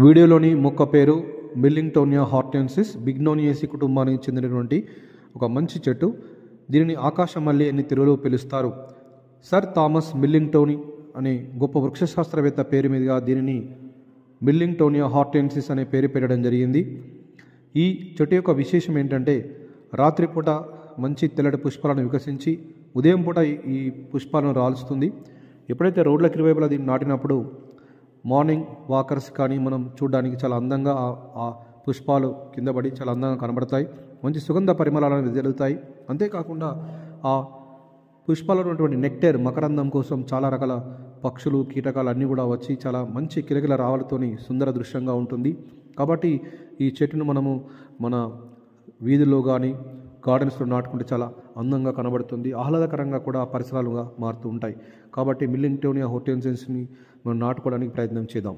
వీడియోలోని మొక్క పేరు మిల్లింగ్టోనియా హార్టెన్సిస్ బిగ్నోనియేసి కుటుంబానికి చెందినటువంటి ఒక మంచి చెట్టు. దీనిని ఆకాశ మల్లి అని తెలుగులో పిలుస్తారు. సర్ థామస్ మిల్లింగ్టోనీ అనే గొప్ప వృక్షశాస్త్రవేత్త పేరు మీదుగా దీనిని మిల్లింగ్టోనియా హార్టెన్సిస్ అనే పేరు పెట్టడం జరిగింది. ఈ చెట్టు యొక్క విశేషం ఏంటంటే రాత్రిపూట మంచి తెల్లటి పుష్పాలను వికసించి ఉదయం పూట ఈ పుష్పాలను రాల్చుతుంది. ఎప్పుడైతే రోడ్లకు ఇరువైపులా దీన్ని నాటినప్పుడు మార్నింగ్ వాకర్స్ కానీ మనం చూడడానికి చాలా అందంగా ఆ పుష్పాలు కింద పడి చాలా అందంగా కనబడతాయి. మంచి సుగంధ పరిమళాలను వెదజల్లుతాయి. అంతేకాకుండా ఆ పుష్పాలలో ఉన్నటువంటి నెక్టర్ మకరందం కోసం చాలా రకాల పక్షులు కీటకాలు అన్నీ కూడా వచ్చి చాలా మంచి కిలకిల రావాలతోని సుందర దృశ్యంగా ఉంటుంది. కాబట్టి ఈ చెట్టును మనము మన వీధుల్లో కానీ గార్డెన్స్లో నాటుకుంటే చాలా అందంగా కనబడుతుంది. ఆహ్లాదకరంగా కూడా పరిసరాలుగా మారుతూ ఉంటాయి. కాబట్టి మిల్లింగ్టోనియా హార్టెన్సిస్ని మనం నాటుకోవడానికి ప్రయత్నం చేద్దాం.